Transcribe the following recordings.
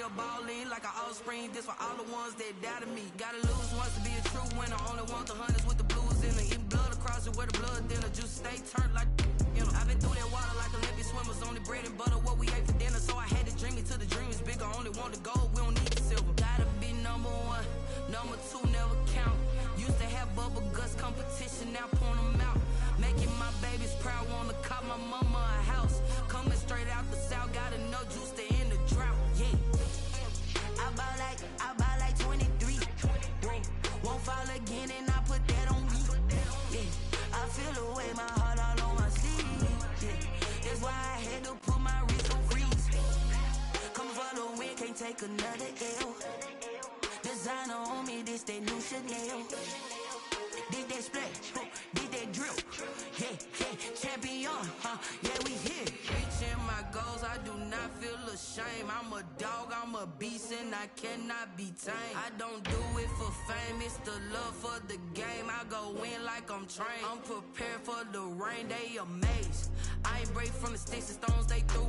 still ballin' like an offspring. This for all the ones that doubted me. Gotta lose once to be a true winner. Only want the hunters with the blues in it. Eating blood across it where the blood dinner. Juice stay turned like you know. I've been through that water like Olympic swimmers. Only bread and butter what we ate for dinner. So I had to dream it till the dream is bigger. Only want the gold, we don't need the silver. Gotta be number one, number two never count. Used to have bubble guts competition, now point them out. Making my babies proud, wanna cop my mama a house. Coming straight out the south, gotta know juice to end the drought. Yeah, I buy like 23. Won't fall again, and I put that on me. Yeah, I feel the way, my heart all on my sleeve. Yeah, that's why I had to put my wrist on freeze. Coming for the win, can't take another L. Designer on me, this that new Chanel. Did that splash, did that drip. Yeah, champion, yeah, we here. Reaching my goals, I do not feel ashamed. I'm a dog, I'm a beast, and I cannot be tamed. I don't do it for fame, it's the love for the game. I go in like I'm trained. I'm prepared for the rain, they amazed. I ain't break from the sticks and stones they threw.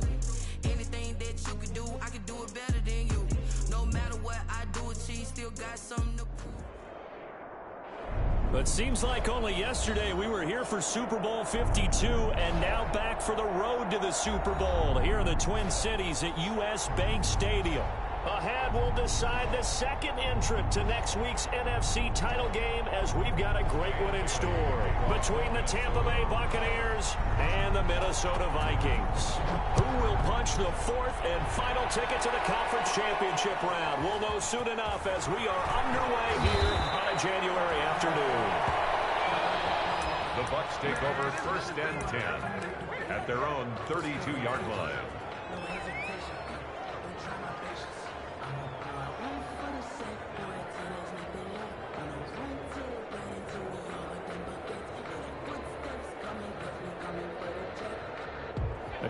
Anything that you can do, I can do it better than you. No matter what I do, achieve, still got something to prove. But seems like only yesterday we were here for Super Bowl 52 and now back for the road to the Super Bowl here in the Twin Cities at US Bank Stadium. Ahead, we'll decide the second entrant to next week's NFC title game as we've got a great one in store between the Tampa Bay Buccaneers and the Minnesota Vikings. Who will punch the fourth and final ticket to the conference championship round? We'll know soon enough as we are underway here on a January afternoon. The Bucs take over 1st and 10 at their own 32-yard line.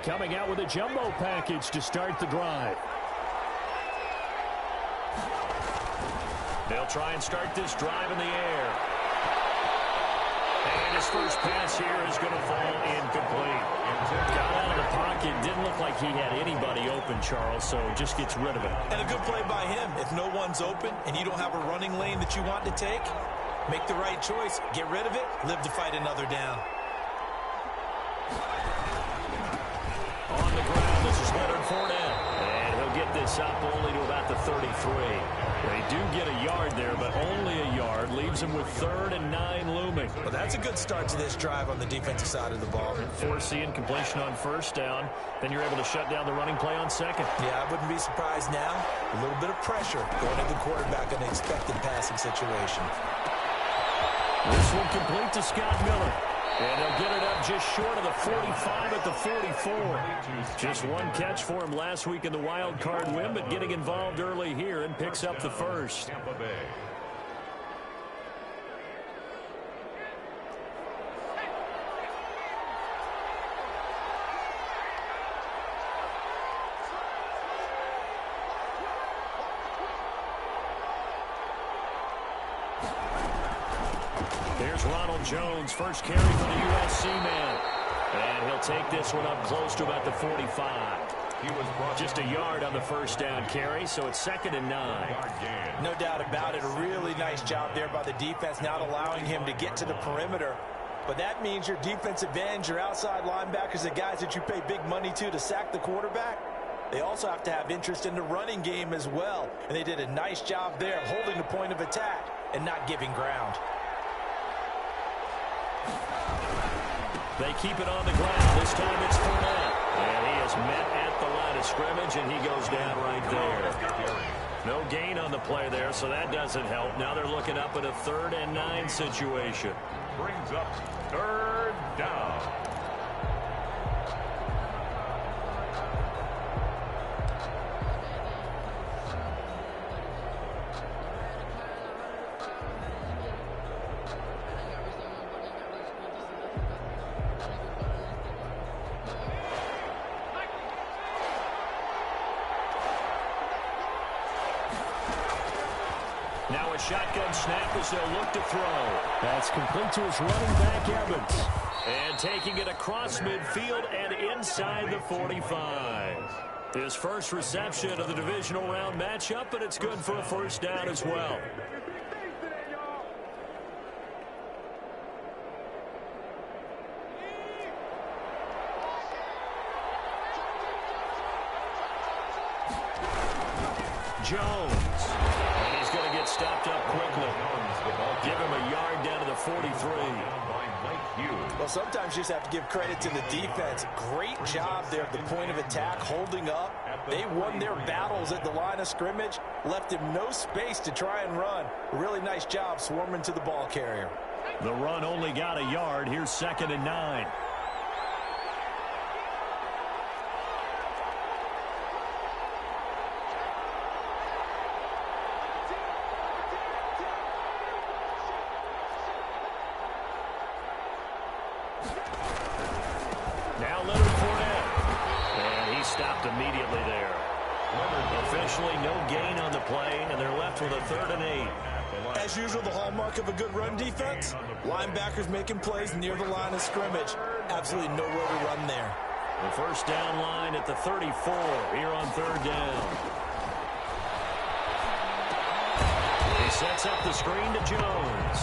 Coming out with a jumbo package to start the drive. They'll try and start this drive in the air. And his first pass here is going to fall incomplete. Got out of the pocket. Didn't look like he had anybody open, Charles, so just gets rid of it. And a good play by him. If no one's open and you don't have a running lane that you want to take, make the right choice. Get rid of it. Live to fight another down. On the ground, this is Leonard Fournette. And he'll get this up only to about the 33. They do get a yard there, but only a yard. Leaves them with 3rd and 9 looming. Well, that's a good start to this drive on the defensive side of the ball. Forcing completion on 1st down. Then you're able to shut down the running play on 2nd. Yeah, I wouldn't be surprised now. A little bit of pressure going to the quarterback in an expected passing situation. This one complete to Scott Miller. And he'll get it up just short of the 45 at the 44. Just one catch for him last week in the wild card win, but getting involved early here and picks up the first. Tampa Bay. There's Ronald Jones, first carry for the USC man. And he'll take this one up close to about the 45. He was just a yard on the 1st down carry, so it's 2nd and 9. No doubt about it. A really nice job there by the defense, not allowing him to get to the perimeter. But that means your defensive ends, your outside linebackers, the guys that you pay big money to sack the quarterback, they also have to have interest in the running game as well. And they did a nice job there of holding the point of attack and not giving ground. They keep it on the ground. This time it's Fournette. And he is met at the line of scrimmage, and he goes down right there. No gain on the play there, so that doesn't help. Now they're looking up at a 3rd and 9 situation. Brings up 3rd down. Now a shotgun snap as they'll look to throw. That's complete to his running back, Evans. And taking it across midfield and inside the 45. His first reception of the divisional round matchup, but it's good for a first down as well. Jones. And he's going to get stopped up quickly. Give him a yard down to the 43. Well, sometimes you just have to give credit to the defense. Great job there at the point of attack, holding up. They won their battles at the line of scrimmage, left him no space to try and run. A really nice job swarming to the ball carrier. The run only got a yard. Here's 2nd and 9. Immediately there. Officially no gain on the play, and they're left with a 3rd and 8. As usual, the hallmark of a good run defense, linebackers making plays near the line of scrimmage. Absolutely nowhere to run there. The first down line at the 34 here on 3rd down. He sets up the screen to Jones.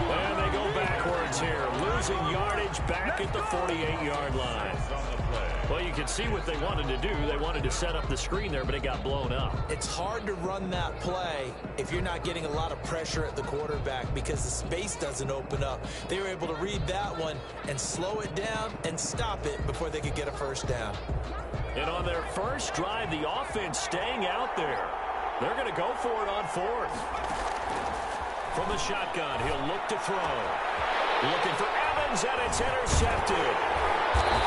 And they go backwards here, losing yardage back at the 48-yard line. Well, you can see what they wanted to do. They wanted to set up the screen there, but it got blown up. It's hard to run that play if you're not getting a lot of pressure at the quarterback because the space doesn't open up. They were able to read that one and slow it down and stop it before they could get a first down. And on their first drive, the offense staying out there. They're going to go for it on 4th. From the shotgun, he'll look to throw. Looking for Evans, and it's intercepted.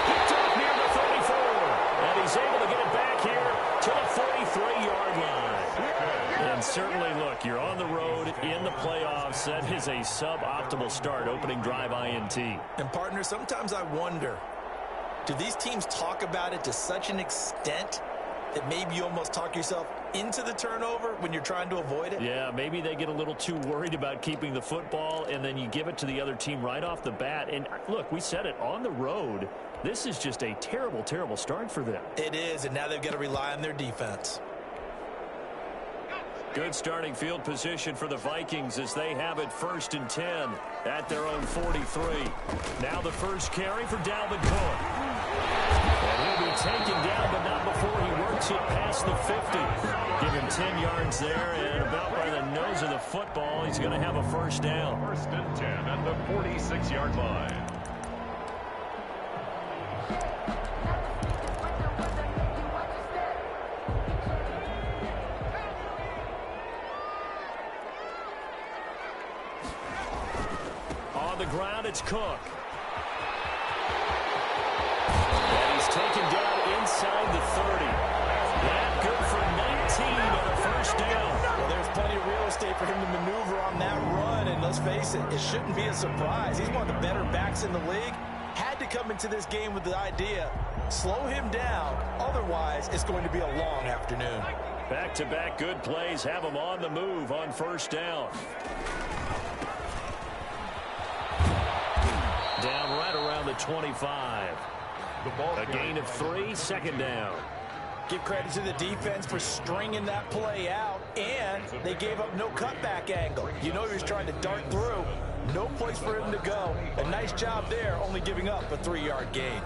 Picked up near the 34, and he's able to get it back here to the 43-yard line. And certainly, look, you're on the road in the playoffs. That is a suboptimal start, opening drive INT. And, partner, sometimes I wonder, do these teams talk about it to such an extent that maybe you almost talk yourself into the turnover when you're trying to avoid it? Yeah, maybe they get a little too worried about keeping the football, and then you give it to the other team right off the bat. And, look, we said it, on the road, this is just a terrible, terrible start for them. It is, and now they've got to rely on their defense. Good starting field position for the Vikings as they have it 1st and 10 at their own 43. Now the first carry for Dalvin Cook. And he'll be taken down, but not before he works it past the 50. Give him 10 yards there, and about by the nose of the football, he's going to have a first down. 1st and 10 at the 46-yard line. On the ground, it's Cook. And he's taken down inside the 30. That good for 19 and a first down. Well, there's plenty of real estate for him to maneuver on that run, and let's face it, it shouldn't be a surprise. He's one of the better backs in the league. Had to come into this game with the idea, slow him down, otherwise it's going to be a long afternoon. Back-to-back good plays have him on the move on first down. Down right around the 25. A gain of 3, 2nd down. Give credit to the defense for stringing that play out, and they gave up no cutback angle. You know he was trying to dart through. No place for him to go. A nice job there, only giving up a 3-yard gain.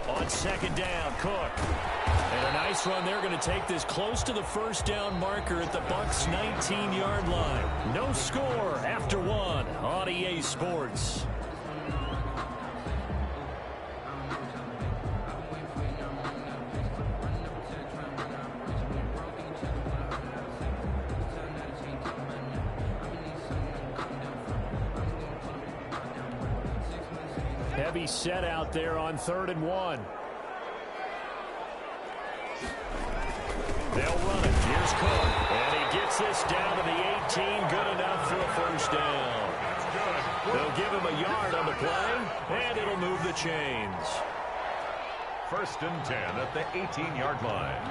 On 2nd down, Cook. And a nice run. They're going to take this close to the first down marker at the Bucs' 19-yard line. No score after 1 on EA Sports. Heavy set out there on 3rd and 1. They'll run it. Here's Cook. And he gets this down to the 18. Good enough for a first down. They'll give him a yard on the play, and it'll move the chains. 1st and 10 at the 18-yard line.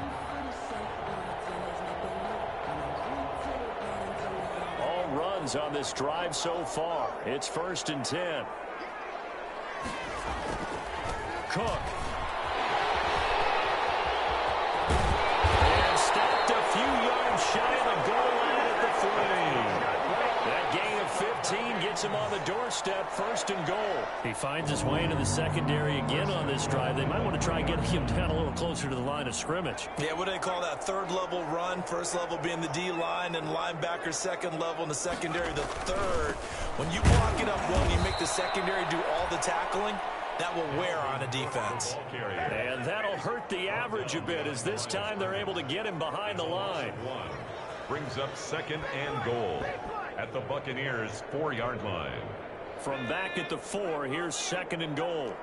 All run runs on this drive so far. It's 1st and 10. Cook. And stopped a few yards shy of the goal line at the 3. That gain of 15 gets him on the doorstep, 1st and goal. He finds his way into the secondary again on this drive. They might want to try and get him down a little closer to the line of scrimmage. Yeah, what do they call that? 3rd level run. 1st level being the D-line and linebacker, 2nd level in the secondary, the 3rd. When you block it up well and you make the secondary do all the tackling, that will wear on a defense. And that'll hurt the average a bit as this time they're able to get him behind the line. Brings up 2nd and goal at the Buccaneers' 4-yard line. From back at the 4, here's 2nd and goal.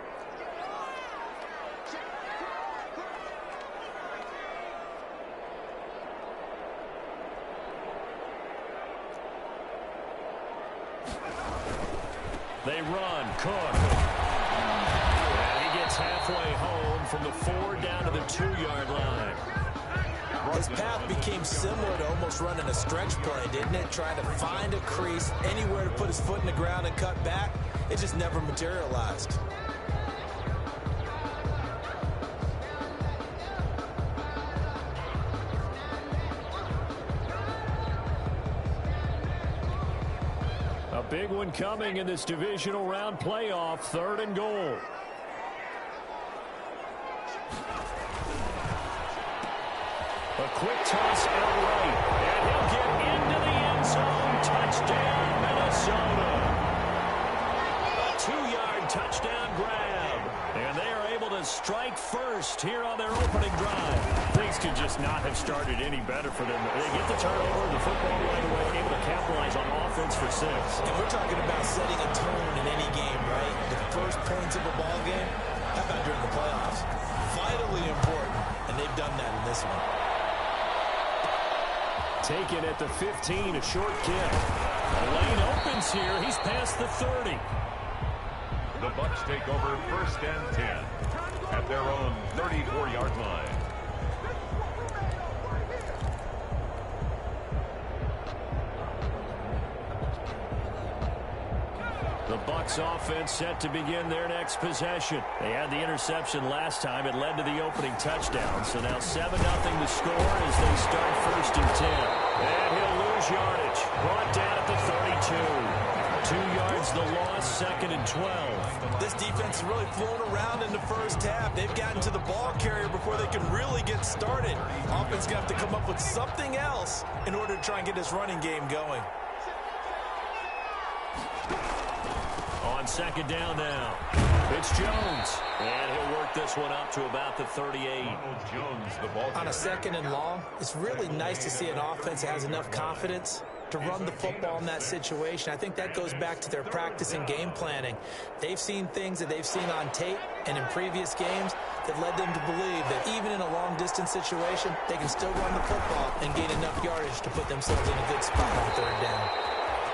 They run. Cook. And he gets halfway home from the 4 down to the 2-yard line. His path became similar to almost running a stretch play, didn't it? Trying to find a crease, anywhere to put his foot in the ground and cut back. It just never materialized. A big one coming in this divisional round playoff, 3rd and goal. A quick toss out right, and he'll get into the end zone. Touchdown, Minnesota. A 2-yard touchdown grab, and they are able to strike first here on their opening drive. Things could just not have started any better for them. They get the turnover, the football right away, able to capitalize on offense for 6. And we're talking about setting a tone in any game, right? The first points of a ball game, how about during the playoffs? Vitally important, and they've done that in this one. Taken at the 15, a short kick. The lane opens here. He's past the 30. The Bucs take over 1st and 10 at their own 34-yard line. The Bucs offense set to begin their next possession. They had the interception last time. It led to the opening touchdown. So now 7-0 the score as they start 1st and 10. And he'll lose yardage. Brought down at the 32. 2 yards the loss, 2nd and 12. This defense has really flown around in the first half. They've gotten to the ball carrier before they can really get started. Offense got to come up with something else in order to try and get this running game going. On 2nd down now, it's Jones. And he'll work this one up to about the 38. Jones, the ball on a 2nd and long, it's really nice to see an offense that has enough confidence to run the football in that situation. I think that goes back to their practice and game planning. They've seen things that they've seen on tape and in previous games that led them to believe that even in a long-distance situation, they can still run the football and gain enough yardage to put themselves in a good spot on 3rd down.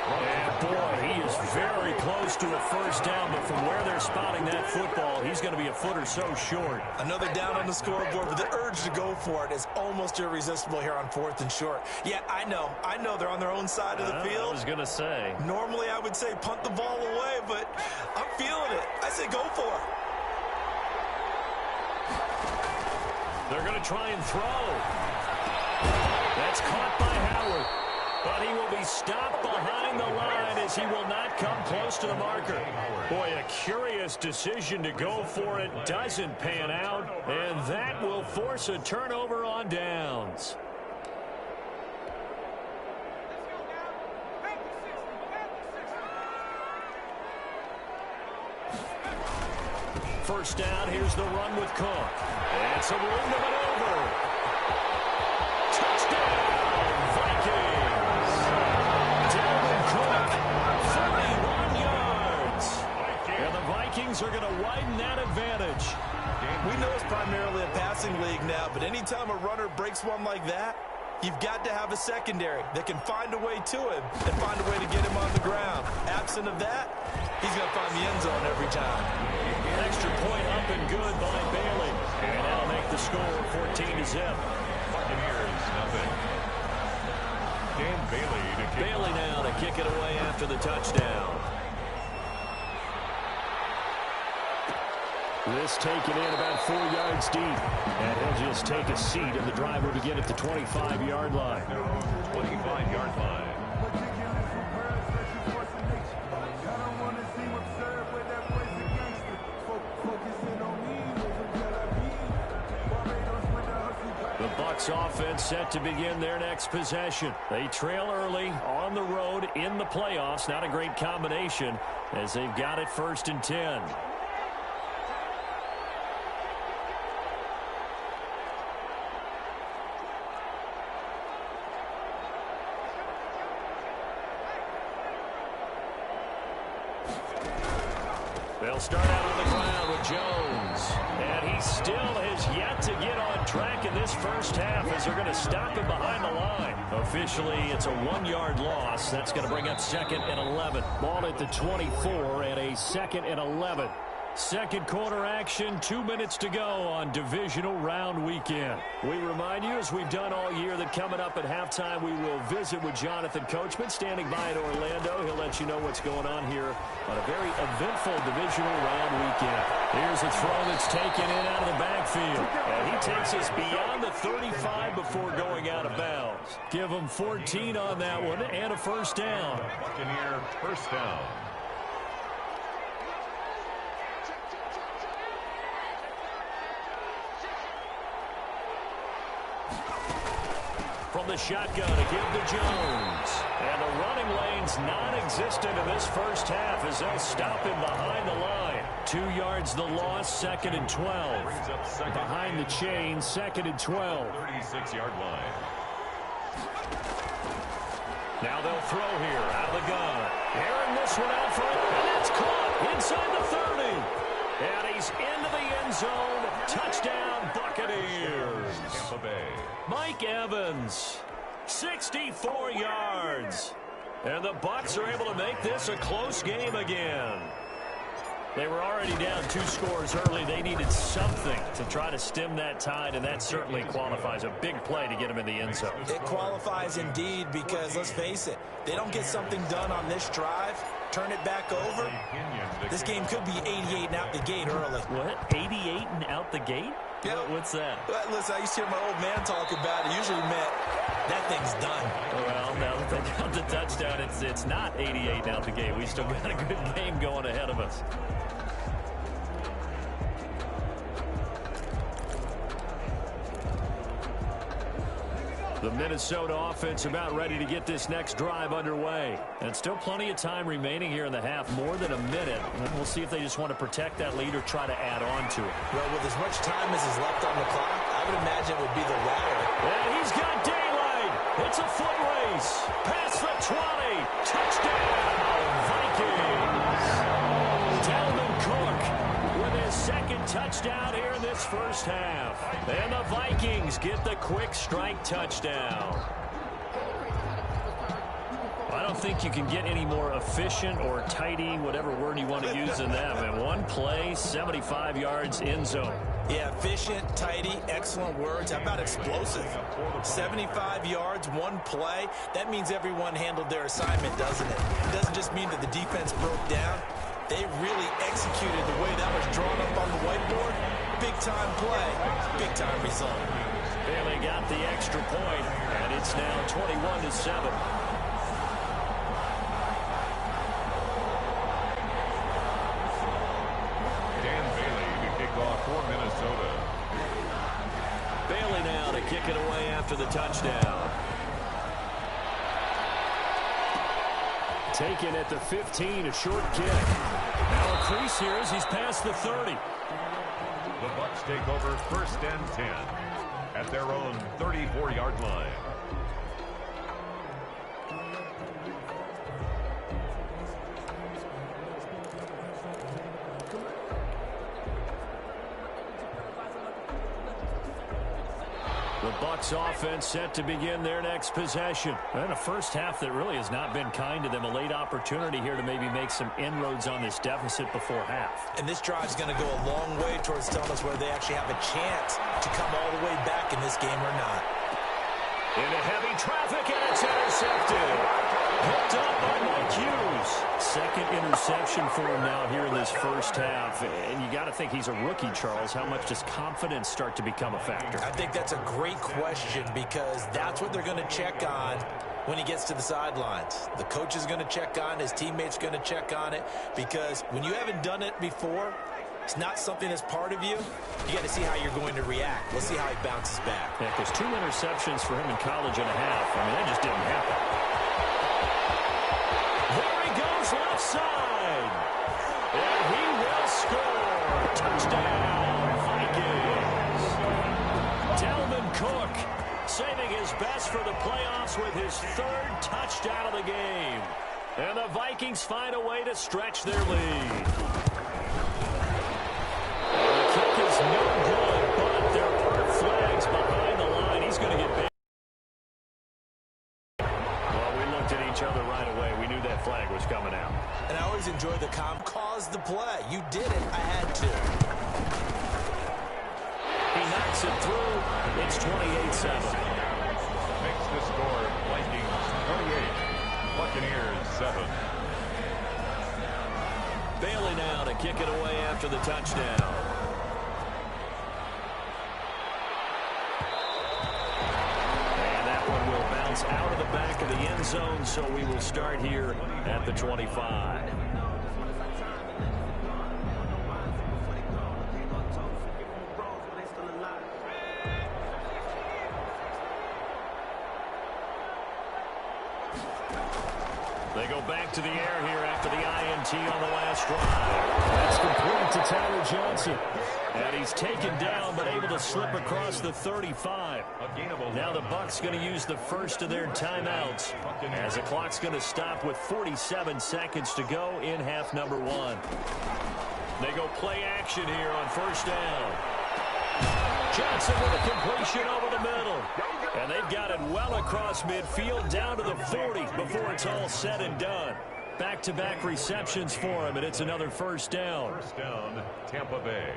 And boy, he is very close to a 1st down, but from where they're spotting that football, he's going to be a foot or so short. Another down on the scoreboard, but the urge to go for it is almost irresistible here on 4th and short. Yeah, I know they're on their own side of the field. I was going to say. Normally I would say punt the ball away, but I'm feeling it. I say go for it. They're going to try and throw. That's caught by Howard. But he will be stopped behind the line as he will not come close to the marker. Boy, a curious decision to go for it. Doesn't pan out, and that will force a turnover on downs. First down, here's the run with Cook. And some room to maneuver. Touchdown, Vikings. Dalvin Cook, 31 yards. And the Vikings are going to widen that advantage. We know it's primarily a passing league now, but anytime a runner breaks one like that, you've got to have a secondary that can find a way to him and find a way to get him on the ground. Absent of that, he's going to find the end zone every time. Extra point up and good by Bailey. And that'll make the score 14-0. Buccaneers, nothing. Dan Bailey now to kick it away after the touchdown. This taken in about 4 yards deep. And he'll just take a seat, and the drive will begin at the 25-yard line. 25-yard line. The Bucs offense set to begin their next possession. They trail early on the road in the playoffs. Not a great combination as they've got it 1st and 10. They'll start out on the ground with Jones. And he still has yet to get on track in this first half as they're going to stop him behind the line. Officially, it's a 1-yard loss. That's going to bring up 2nd and 11. Ball at the 24 and a 2nd and 11. Second quarter action, 2 minutes to go on divisional round weekend. We remind you, as we've done all year, that coming up at halftime, we will visit with Jonathan Coachman, standing by in Orlando. He'll let you know what's going on here on a very eventful divisional round weekend. Here's a throw that's taken in out of the backfield. And he takes us beyond the 35 before going out of bounds. Give him 14 on that one and a first down. Buccaneer first down. From the shotgun to give to Jones. And the running lane's non-existent in this first half as they'll stop him behind the line. 2 yards the loss, 2nd and 12. Behind the chain, 2nd and 12. 36-yard line. Now they'll throw here out of the gun. Airing this one out front, and it's caught inside the 30. And he's into the end zone. Touchdown, Buccaneers. Tampa Bay. Mike Evans, 64 yards. And the Bucs are able to make this a close game again. They were already down 2 scores early. They needed something to try to stem that tide, and that certainly qualifies. A big play to get them in the end zone. It qualifies indeed because, let's face it, they don't get something done on this drive, turn it back over, this game could be 88 and out the gate early. What? 88 and out the gate? Yeah. What's that? Listen, I used to hear my old man talk about it. Usually meant that thing's done. Well, now that they got the touchdown, it's not 88 and out the gate. We still got a good game going ahead of us. The Minnesota offense about ready to get this next drive underway. And still plenty of time remaining here in the half, more than a minute. And we'll see if they just want to protect that lead or try to add on to it. Well, with as much time as is left on the clock, I would imagine it would be the latter. And he's got daylight. It's a foot race. Past the 20. Touchdown, Vikings. Dalvin Cook with his second touchdown here in this first half. And the Vikings get the quick strike touchdown. I don't think you can get any more efficient or tidy, whatever word you want to use in that. And one play, 75 yards in zone. Yeah, efficient, tidy, excellent words. How about explosive? 75 yards, one play. That means everyone handled their assignment, doesn't it? It doesn't just mean that the defense broke down. They really executed the way that was drawn up on the whiteboard. Big-time play, big-time result. Bailey got the extra point, and it's now 21-7. Bailey now to kick it away after the touchdown. Taken at the 15, a short kick. Now a crease here as he's past the 30. The Bucs take over 1st and 10 at their own 34-yard line. The Bucs offense set to begin their next possession. And a first half that really has not been kind to them. A late opportunity here to maybe make some inroads on this deficit before half. And this drive's going to go a long way towards telling us whether they actually have a chance to come all the way back in this game or not. Into heavy traffic, and it's intercepted. Picked up by Mike Hughes. Second interception for him now here in this first half. And you got to think he's a rookie, Charles. How much does confidence start to become a factor? I think that's a great question because that's what they're going to check on when he gets to the sidelines. The coach is going to check on, his teammates going to check on it, because when you haven't done it before, it's not something that's part of you. You got to see how you're going to react. Let's see how he bounces back. Yeah, because 2 interceptions for him in college and a half. I mean, that just didn't happen. There he goes left side. And he will score. Touchdown, Vikings. Dalvin Cook saving his best for the playoffs with his 3rd touchdown of the game. And the Vikings find a way to stretch their lead. The kick is no good, but there are flags behind the line. He's going to get banned. Well, we looked at each other right away. We knew that flag was coming out. And I always enjoy the caused the play. You did it. I had to. He knocks it through. It's 28-7. Makes the score Vikings 28, Buccaneers 7. Bailey now to kick it away after the touchdown. And that one will bounce out of the back of the end zone, so we will start here at the 25. They go back to the air here after the INT on the last drive. That's complete to Tyler Johnson. And he's taken down but able to slip across the 35. Now the Bucs going to use the first of their timeouts as the clock's going to stop with 47 seconds to go in half number 1. They go play action here on first down. Johnson with a completion over the middle. And they've got it well across midfield down to the 40 before it's all said and done. Back-to-back receptions for him, and it's another first down. First down, Tampa Bay.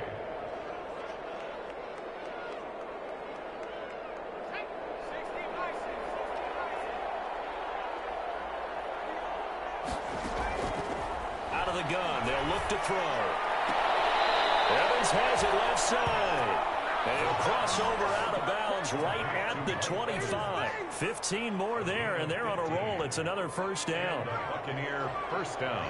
Out of the gun, they'll look to throw. Evans has it left side. And he'll cross over out of bounds right at the 25. 15 more there, and they're on a roll. It's another first down. Buccaneer first down.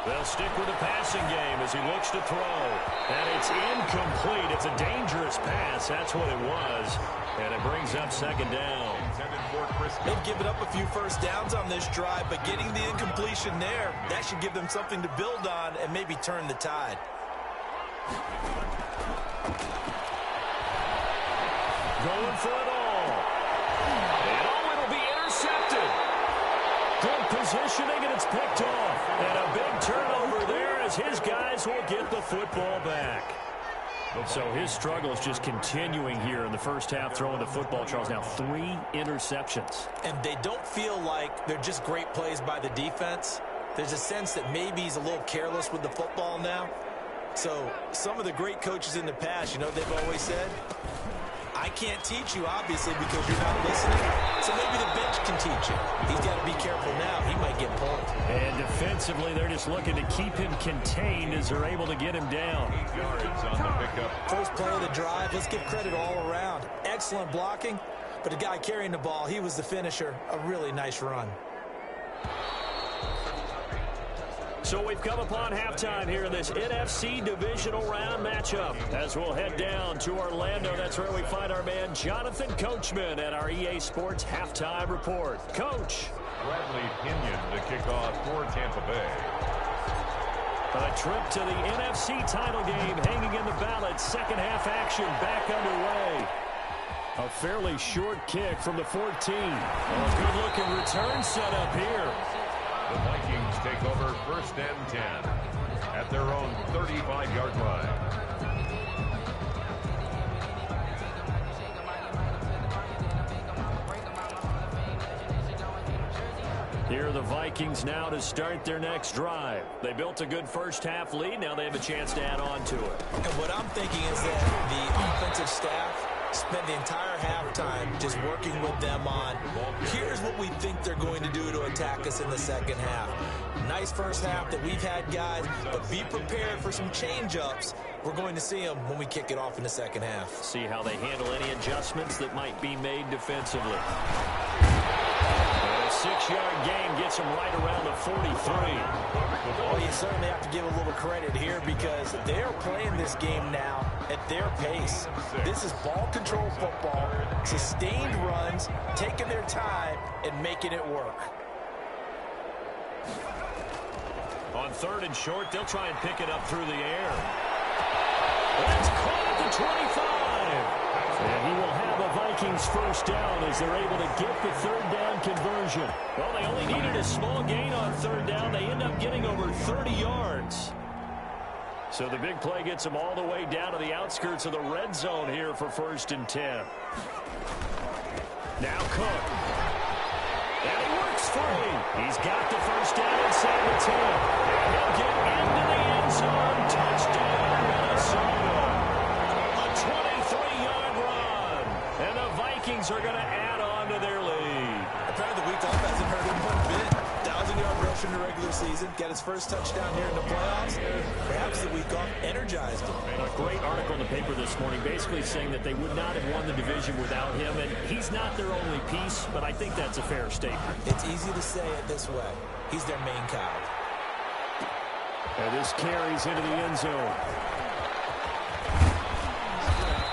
They'll stick with the passing game as he looks to throw. And it's incomplete. It's a dangerous pass. That's what it was. And it brings up second down. They've given up a few first downs on this drive, but getting the incompletion there, that should give them something to build on and maybe turn the tide. Going for it all. And it'll be intercepted. Good positioning, and it's picked off. And a big turnover there as his guys will get the football back. So his struggle is just continuing here in the first half, throwing the football, Charles. Now 3 interceptions. And they don't feel like they're just great plays by the defense. There's a sense that maybe he's a little careless with the football now. So some of the great coaches in the past, you know, they've always said, I can't teach you, obviously, because you're not listening. So maybe the bench can teach you. He's got to be careful now. He might get pulled. And defensively, they're just looking to keep him contained as they're able to get him down. 8 yards on the pickup. First play of the drive. Let's give credit all around. Excellent blocking. But the guy carrying the ball, he was the finisher. A really nice run. So we've come upon halftime here in this NFC divisional round matchup. As we'll head down to Orlando, that's where we find our man Jonathan Coachman at our EA Sports Halftime Report. Coach. Bradley Pinion to kick off for Tampa Bay. A trip to the NFC title game hanging in the balance. Second half action back underway. A fairly short kick from the 14. A good-looking return set up here. The Vikings take over first and 10 at their own 35-yard line. Here are the Vikings now to start their next drive. They built a good first-half lead. Now they have a chance to add on to it. And what I'm thinking is that the offensive staff spent the entire halftime just working with them on, here's what we think they're going to do to attack us in the second half. Nice first half that we've had, guys, but be prepared for some change-ups. We're going to see them when we kick it off in the second half. See how they handle any adjustments that might be made defensively. A 6-yard gain gets them right around the 43. Well, you certainly have to give a little credit here because they're playing this game now at their pace. This is ball control football, sustained runs, taking their time, and making it work. On 3rd and short, they'll try and pick it up through the air. That's caught at the 25. And he will have a Vikings first down as they're able to get the 3rd down conversion. Well, they only needed a small gain on 3rd down. They end up getting over 30 yards. So the big play gets them all the way down to the outskirts of the red zone here for 1st and 10. Now Cook. And he works free. He's got the first down inside the 10. And he'll get into the end zone. Touchdown, Minnesota. A 23-yard run. And the Vikings are going to add on to their lead. Apparently the week off hasn't hurt him one bit. 1,000-yard rush in the regular season. Got his first touchdown here in the playoffs. Perhaps the week off energized him. A great article in the paper this morning basically saying that they would not have won the division without him. And he's not their only piece, but I think that's a fair statement. It's easy to say it this way. He's their main cow. And this carries into the end zone.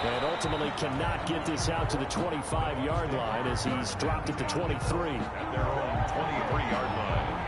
And ultimately cannot get this out to the 25-yard line as he's dropped at the 23. At their own 23-yard line.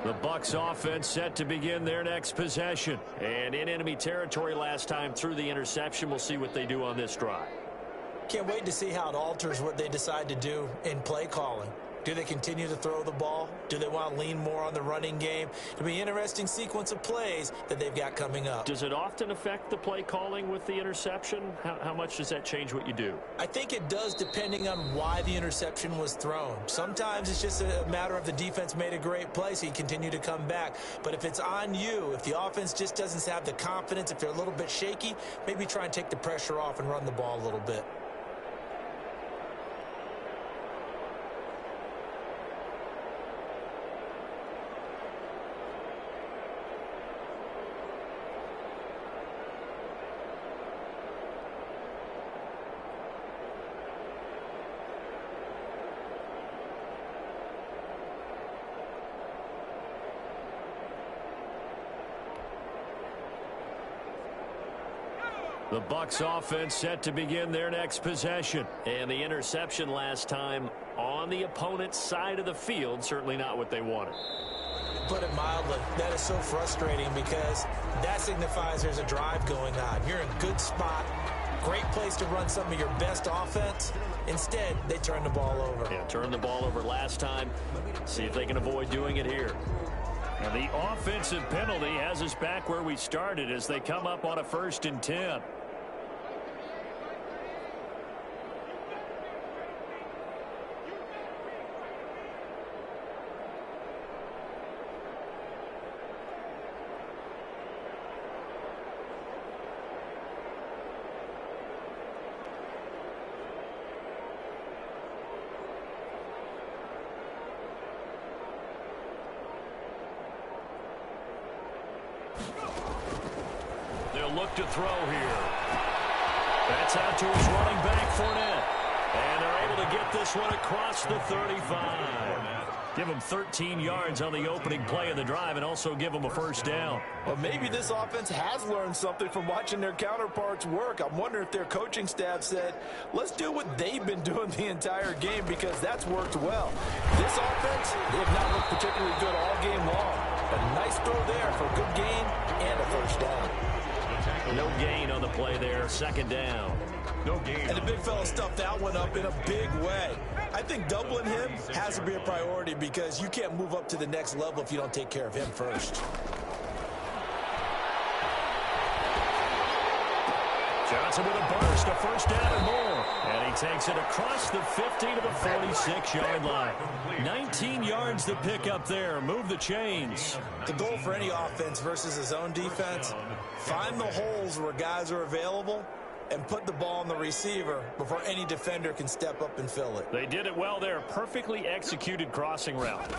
The Bucs offense set to begin their next possession. And in enemy territory last time through the interception. We'll see what they do on this drive. Can't wait to see how it alters what they decide to do in play calling. Do they continue to throw the ball? Do they want to lean more on the running game? It'll be an interesting sequence of plays that they've got coming up. Does it often affect the play calling with the interception? How much does that change what you do? I think it does depending on why the interception was thrown. Sometimes it's just a matter of the defense made a great play, so you continue to come back. But if it's on you, if the offense just doesn't have the confidence, if they're a little bit shaky, maybe try and take the pressure off and run the ball a little bit. The Bucs offense set to begin their next possession. And the interception last time on the opponent's side of the field, certainly not what they wanted. Put it mildly, that is so frustrating because that signifies there's a drive going on. You're in a good spot, great place to run some of your best offense. Instead, they turn the ball over. Yeah, turned the ball over last time. See if they can avoid doing it here. And the offensive penalty has us back where we started as they come up on a 1st and 10. They'll look to throw here. That's out to his running back, Fournette. And they're able to get this one across the 35. Give them 13 yards on the opening play of the drive and also give them a first down. Well, maybe this offense has learned something from watching their counterparts work. I'm wondering if their coaching staff said, let's do what they've been doing the entire game because that's worked well. This offense, they have not looked particularly good all game long. A nice throw there for a good gain and a first down. The No gain on the play there. Second down. No gain. And the big fella stuffed that one up in a big way. I think doubling him has to be a priority because you can't move up to the next level if you don't take care of him first. Johnson with a burst, a first down and more. And he takes it across the 50 to the 46-yard line. 19 yards to pick up there. Move the chains. The goal for any offense versus his own defense, find the holes where guys are available and put the ball on the receiver before any defender can step up and fill it. They did it well there. Perfectly executed crossing route.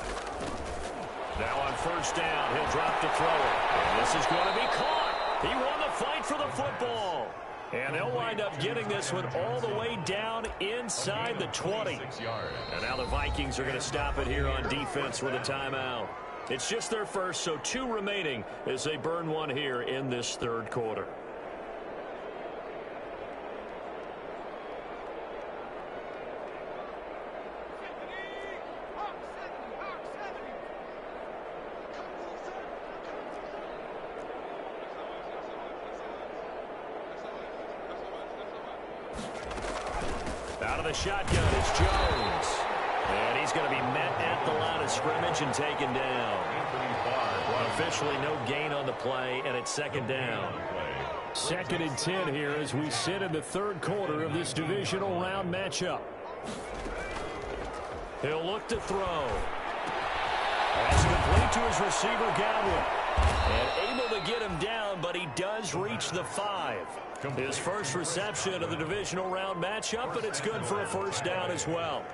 Now on first down, he'll drop to throw it. And this is going to be caught. He won the fight for the football. And they'll wind up getting this one all the way down inside the 20. And now the Vikings are going to stop it here on defense with a timeout. It's just their first, so 2 remaining as they burn one here in this third quarter. Out of the shotgun is Jones. And he's going to be met at the line of scrimmage and taken down. Officially no gain on the play, and it's second down. Second and 10 here as we sit in the third quarter of this divisional round matchup. He'll look to throw. That's complete to his receiver, Godwin. And able to get him down, but he does reach the 5. His first reception of the divisional round matchup, but it's good for a first down as well.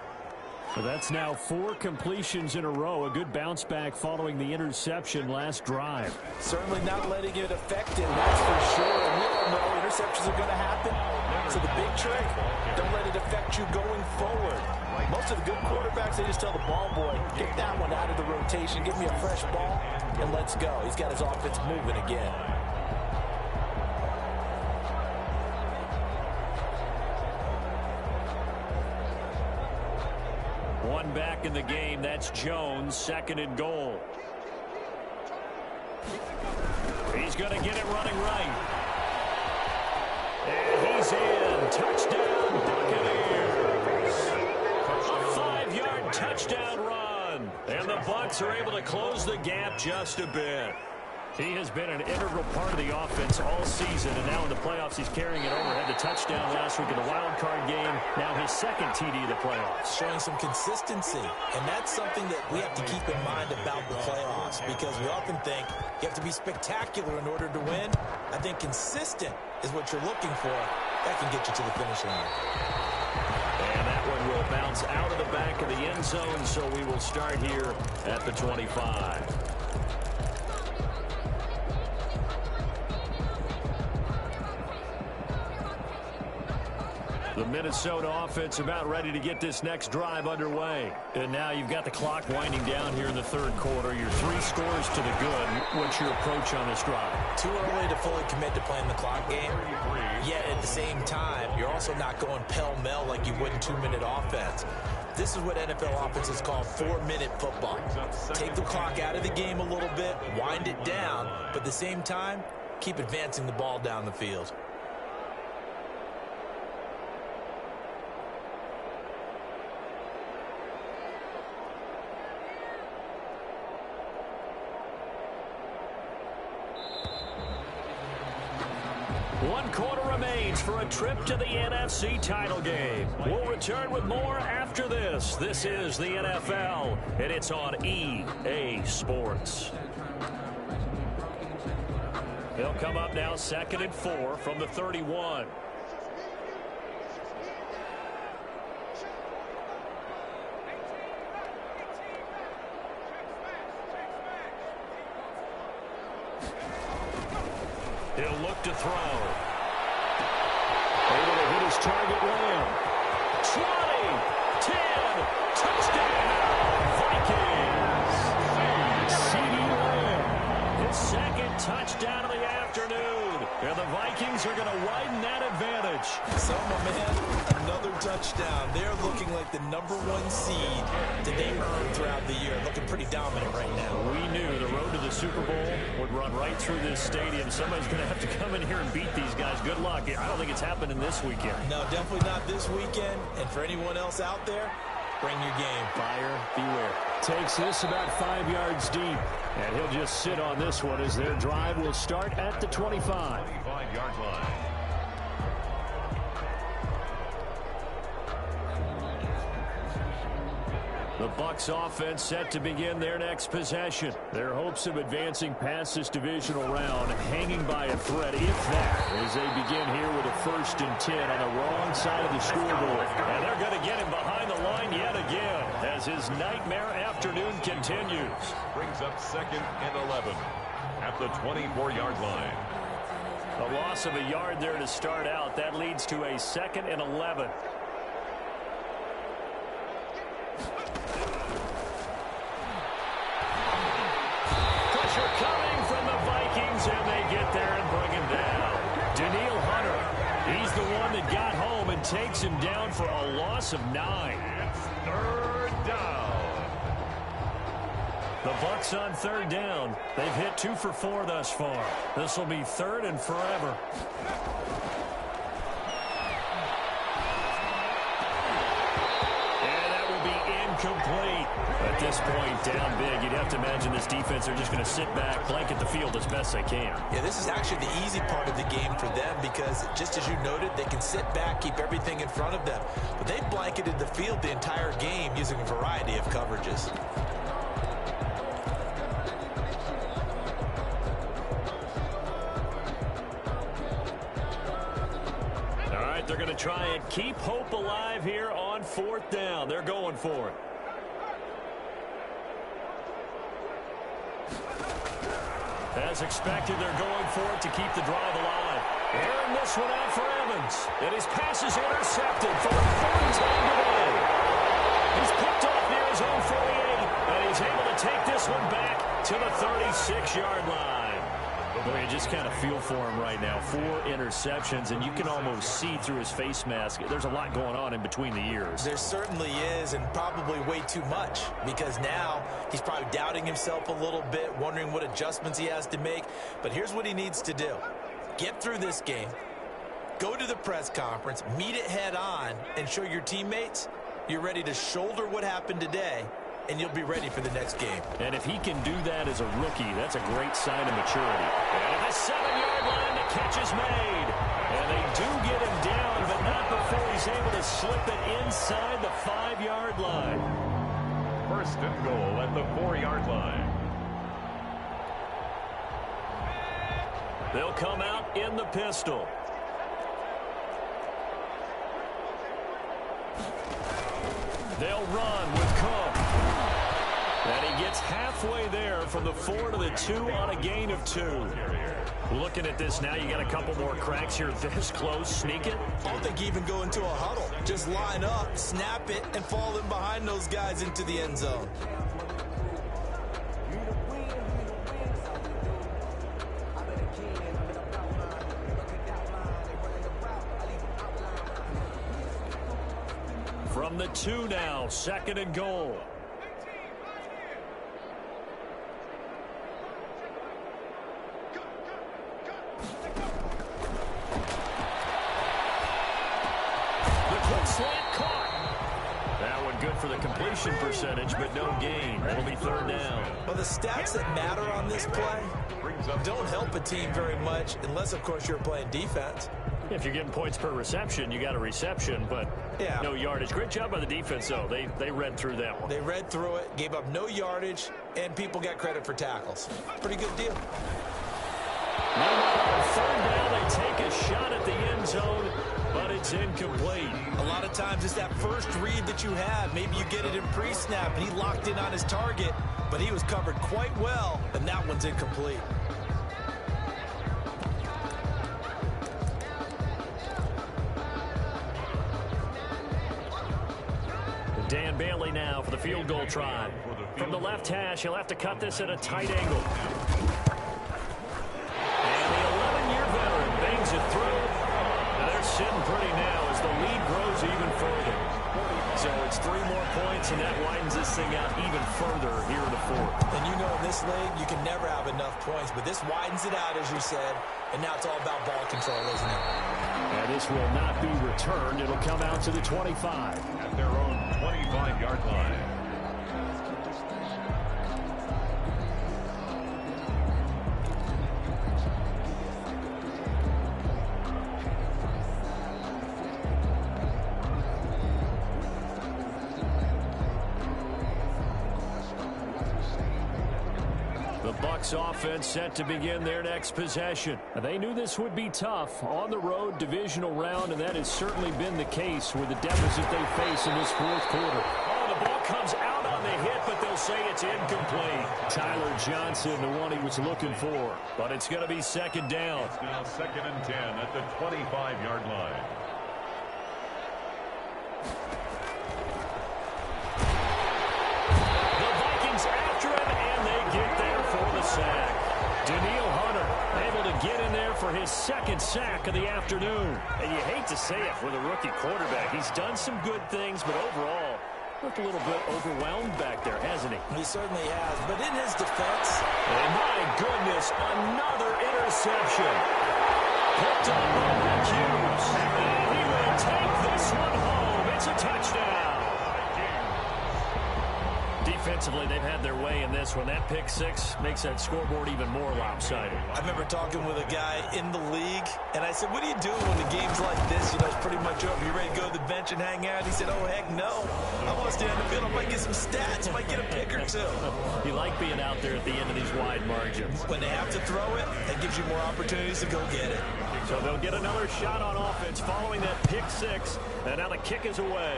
So that's now 4 completions in a row. A good bounce back following the interception last drive. Certainly not letting it affect him, that's for sure. And we all know interceptions are going to happen. So the big trick, don't let it affect you going forward. Most of the good quarterbacks, they just tell the ball boy, get that one out of the rotation, give me a fresh ball, and let's go. He's got his offense moving again. One back in the game. That's Jones. Second and goal. He's going to get it running right. And he's in. Touchdown, Buccaneers. A 5-yard touchdown run. And the Bucs are able to close the gap just a bit. He has been an integral part of the offense all season, and now in the playoffs he's carrying it over. Had the touchdown last week in the wild card game. Now his second TD of the playoffs. Showing some consistency, and that's something that we have to keep in mind about the playoffs, because we often think you have to be spectacular in order to win. I think consistent is what you're looking for. That can get you to the finish line. And that one will bounce out of the back of the end zone, so we will start here at the 25. The Minnesota offense about ready to get this next drive underway. And now you've got the clock winding down here in the third quarter. You're 3 scores to the good. What's your approach on this drive? Too early to fully commit to playing the clock game. Yet at the same time, you're also not going pell-mell like you would in 2-minute offense. This is what NFL offenses call 4-minute football. Take the clock out of the game a little bit, wind it down, but at the same time, keep advancing the ball down the field. One quarter remains for a trip to the NFC title game. We'll return with more after this. This is the NFL, and it's on EA Sports. They'll come up now 2nd and 4 from the 31. He'll look to throw. Able to hit his target Lamb. 20, 10, touchdown, Vikings. CeeDee Lamb, his second touchdown of the afternoon. And the Vikings are going to widen that advantage. So, my man, another touchdown. They're looking like the #1 seed that they earned throughout the year. Looking pretty dominant right now. We knew the road to the Super Bowl would run right through this stadium. Somebody's going to have to come in here and beat these guys. Good luck. I don't think it's happening this weekend. No, definitely not this weekend. And for anyone else out there, bring your game. Buyer beware. Takes this about 5 yards deep. And he'll just sit on this one as their drive will start at the 25. 25-yard line. The Bucs offense set to begin their next possession. Their hopes of advancing past this divisional round hanging by a thread, if that, as they begin here with a 1st and 10 on the wrong side of the scoreboard. And they're going to get him behind the line yet again as his nightmare afternoon continues. Brings up 2nd and 11 at the 24-yard line. A loss of a yard there to start out. That leads to a 2nd and 11. Coming from the Vikings, and they get there and bring him down. Daniil Hunter, he's the one that got home and takes him down for a loss of 9. It's 3rd down. The Bucs on 3rd down. They've hit 2 for 4 thus far. This will be 3rd and forever. And that will be incomplete. At this point, down big, you'd have to imagine this defense are just going to sit back, blanket the field as best they can. Yeah, this is actually the easy part of the game for them because, just as you noted, they can sit back, keep everything in front of them. But they've blanketed the field the entire game using a variety of coverages. All right, they're going to try and keep hope alive here on 4th down. They're going for it. As expected, they're going for it to keep the drive alive. Airing this one out for Evans. And his pass is intercepted for the 4th time today. He's picked off near his own 48, and he's able to take this one back to the 36-yard line. Boy, you just kind of feel for him right now. 4 interceptions, and you can almost see through his face mask. There's a lot going on in between the ears. There certainly is, and probably way too much, because now he's probably doubting himself a little bit, wondering what adjustments he has to make. But here's what he needs to do. Get through this game, go to the press conference, meet it head on, and show your teammates you're ready to shoulder what happened today, and you'll be ready for the next game. And if he can do that as a rookie, that's a great sign of maturity. And at the 7-yard line, the catch is made. And they do get him down, but not before he's able to slip it inside the 5-yard line. 1st and goal at the 4-yard line. They'll come out in the pistol. They'll run with Cook. And he gets halfway there from the 4 to the 2 on a gain of 2. Looking at this now, you got a couple more cracks here this close. Sneak it. I don't think you even go into a huddle. Just line up, snap it, and fall in behind those guys into the end zone. From the 2 now, 2nd and goal. The quick slant caught. That one good for the completion percentage, but no gain. That'll be 3rd down. Well, the stats that matter on this play don't help a team very much unless, of course, you're playing defense. If you're getting points per reception, you got a reception, but no yardage. Great job by the defense, though. They read through that one. They read through it, gave up no yardage, and people got credit for tackles. Pretty good deal. Meanwhile, on 3rd down, they take a shot at the end zone, but it's incomplete. A lot of times it's that first read that you have. Maybe you get it in pre-snap, and he locked in on his target, but he was covered quite well, and that one's incomplete. Dan Bailey now for the field goal try. From the left hash, he'll have to cut this at a tight angle. And the 11-year veteran bangs it through. Now they're sitting pretty now as the lead grows even further. So it's 3 more points, and that widens this thing out even further here in the fourth. And you know in this league, you can never have enough points, but this widens it out, as you said, and now it's all about ball control, isn't it? And this will not be returned. It'll come out to the 25. At their own 25-yard line. Bucs offense set to begin their next possession. They knew this would be tough on the road divisional round, and that has certainly been the case with the deficit they face in this fourth quarter. Oh, the ball comes out on the hit, but they'll say it's incomplete. Tyler Johnson, the one he was looking for, but it's going to be second down. It's now 2nd and 10 at the 25-yard line. Sack. Daniil Hunter able to get in there for his second sack of the afternoon. And you hate to say it with a rookie quarterback. He's done some good things, but overall, looked a little bit overwhelmed back there, hasn't he? He certainly has, but in his defense... And my goodness, another interception. Picked up by Rick Hughes. And he will take this one home. It's a touchdown. Defensively, they've had their way in this one. That pick six makes that scoreboard even more lopsided. I remember talking with a guy in the league, and I said, what are you doing when the game's like this? You know, it's pretty much over. You ready to go to the bench and hang out? He said, oh, heck no. I want to stay on the field. I might get some stats. I might get a pick or two. You like being out there at the end of these wide margins. When they have to throw it, that gives you more opportunities to go get it. So they'll get another shot on offense following that pick six, and now the kick is away.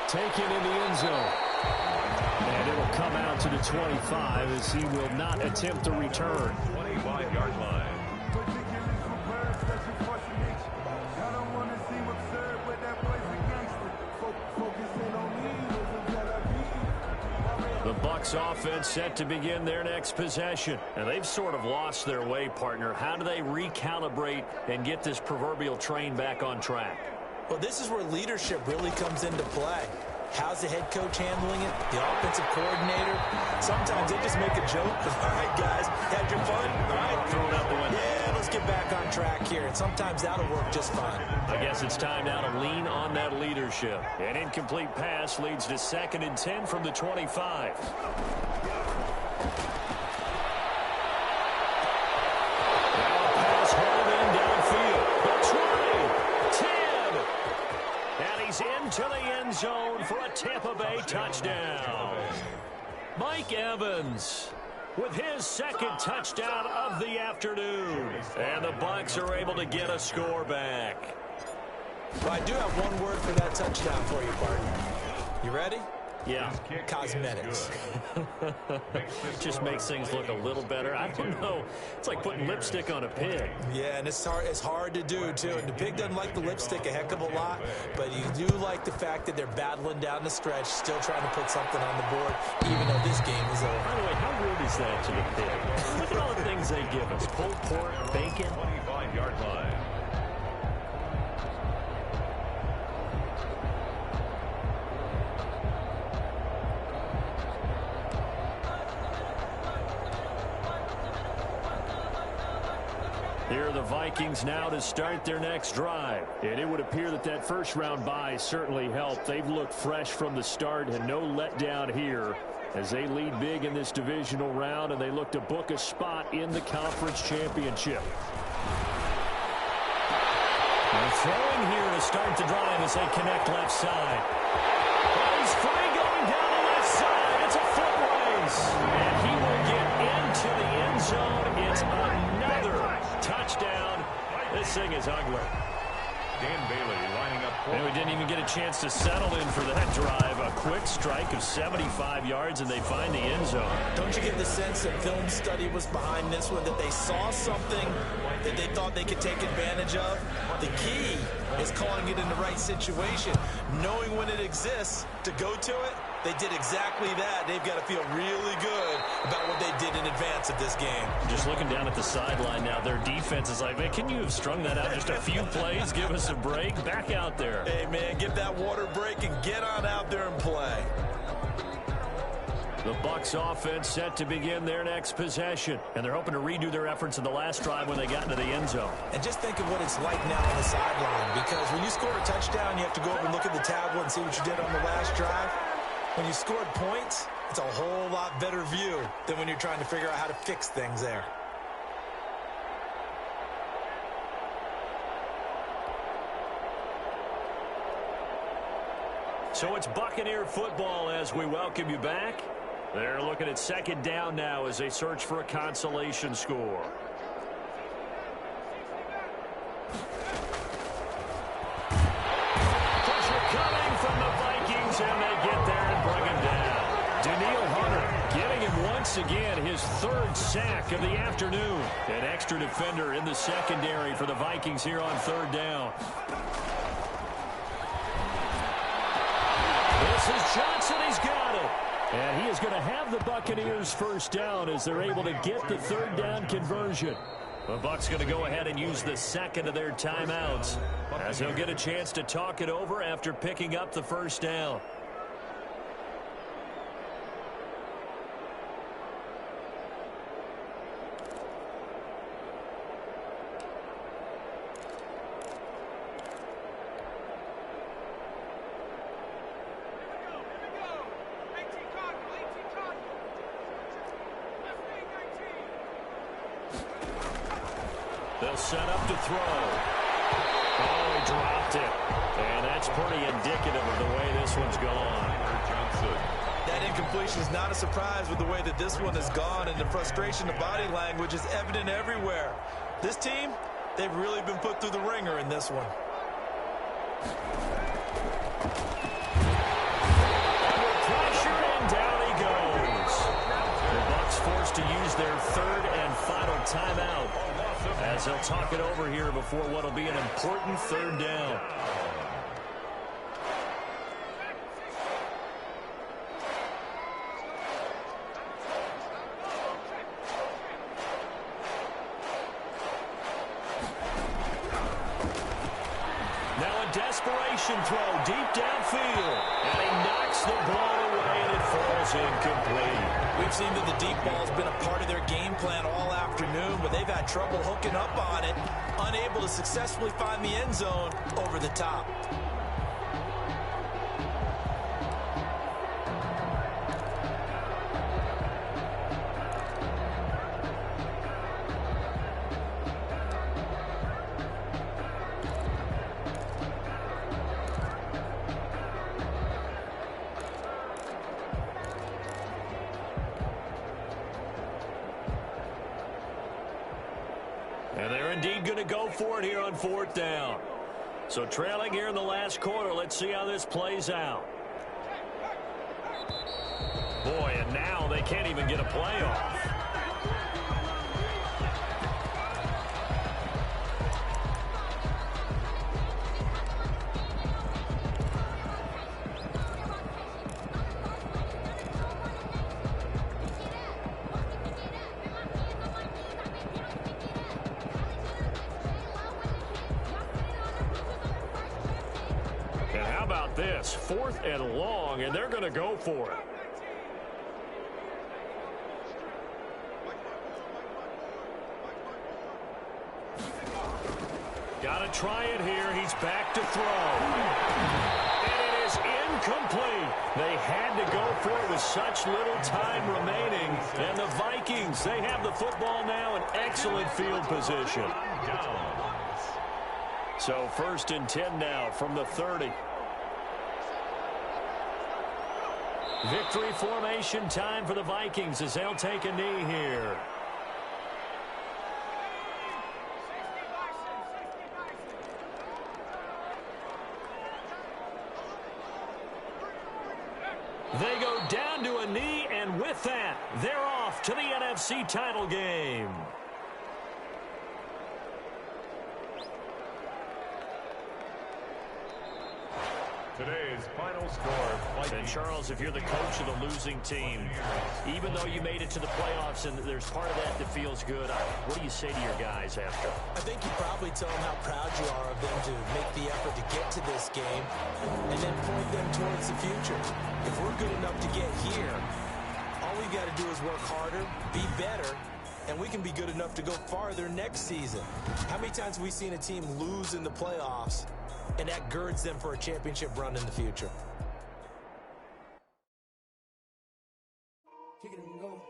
Taken in the end zone. And it'll come out to the 25 as he will not attempt to return. 25-yard line. The Bucs offense set to begin their next possession. And they've sort of lost their way, partner. How do they recalibrate and get this proverbial train back on track? Well, this is where leadership really comes into play. How's the head coach handling it? The offensive coordinator? Sometimes they just make a joke. All right, guys, had your fun? All right, throw it out the window. Yeah, let's get back on track here. And sometimes that'll work just fine. I guess it's time now to lean on that leadership. An incomplete pass leads to 2nd and 10 from the 25. Into the end zone for a Tampa Bay touchdown. Mike Evans with his second touchdown of the afternoon. And the Bucs are able to get a score back. Well, I do have one word for that touchdown for you, partner. You ready? Yeah. Cosmetics. Just makes things look a little better. I don't know. It's like putting lipstick on a pig. Yeah, and it's hard to do, too. And the pig doesn't like the lipstick a heck of a lot, but you do like the fact that they're battling down the stretch, still trying to put something on the board, even though this game is over. By the way, how rude is that to the pig? Look at all the things they give us. Pulled pork, bacon. 25-yard line. Here are the Vikings now to start their next drive. And it would appear that that first round bye certainly helped. They've looked fresh from the start and no letdown here as they lead big in this divisional round and they look to book a spot in the conference championship. They're throwing here to start the drive as they connect left side. He's free going down the left side. It's a foot race. And he will get into the end zone. It's another touchdown. This thing is ugly. Dan Bailey lining up. And we didn't even get a chance to settle in for that drive. A quick strike of 75 yards, and they find the end zone. Don't you get the sense that film study was behind this one, that they saw something that they thought they could take advantage of? The key is calling it in the right situation, knowing when it exists to go to it, They did exactly that. They've got to feel really good about what they did in advance of this game. Just looking down at the sideline now, their defense is like, man, can you have strung that out just a few plays? Give us a break. Back out there. Hey, man, give that water break and get on out there and play. The Bucs offense set to begin their next possession, and they're hoping to redo their efforts in the last drive when they got into the end zone. And just think of what it's like now on the sideline, because when you score a touchdown, you have to go over and look at the tablet and see what you did on the last drive. When you scored points, it's a whole lot better view than when you're trying to figure out how to fix things there. So it's Buccaneer football as we welcome you back. They're looking at second down now as they search for a consolation score. Pressure coming from the Vikings, and they get there and bring him down. Daniil Hunter getting him once again his third sack of the afternoon. An extra defender in the secondary for the Vikings here on third down. This is Johnson. He's got it. And he is going to have the Buccaneers first down as they're able to get the third down conversion. The Bucs going to go ahead and use the second of their timeouts as they'll get a chance to talk it over after picking up the first down. They'll set up to throw. Oh, he dropped it. And that's pretty indicative of the way this one's gone. That incompletion is not a surprise with the way that this one has gone, and the frustration, the body language is evident everywhere. This team, they've really been put through the ringer in this one. Under pressure, and down he goes. The Bucs forced to use their third and final timeout as they'll talk it over here before what will be an important third down. Now a desperation throw deep downfield, and he knocks the ball away, and it falls incomplete. We've seen that the deep ball's been a part of their game plan all afternoon, but they've had trouble hooking up on it, unable to successfully find the end zone over the top. And they're indeed going to go for it here on fourth down. So trailing here in the last quarter, let's see how this plays out. Boy, and now they can't even get a play off. This 4th and long, and they're going to go for it. Got to try it here. He's back to throw. And it is incomplete. They had to go for it with such little time remaining. And the Vikings, they have the football now in excellent field position. So 1st and 10 now from the 30. Victory formation time for the Vikings as they'll take a knee here. They go down to a knee, and with that, they're off to the NFC title game. Today's final score. And Charles, if you're the coach of the losing team, even though you made it to the playoffs and there's part of that feels good, what do you say to your guys after? I think you probably tell them how proud you are of them to make the effort to get to this game and then point them towards the future. If we're good enough to get here, all we got to do is work harder, be better, and we can be good enough to go farther next season. How many times have we seen a team lose in the playoffs, and that girds them for a championship run in the future? Kick it and go.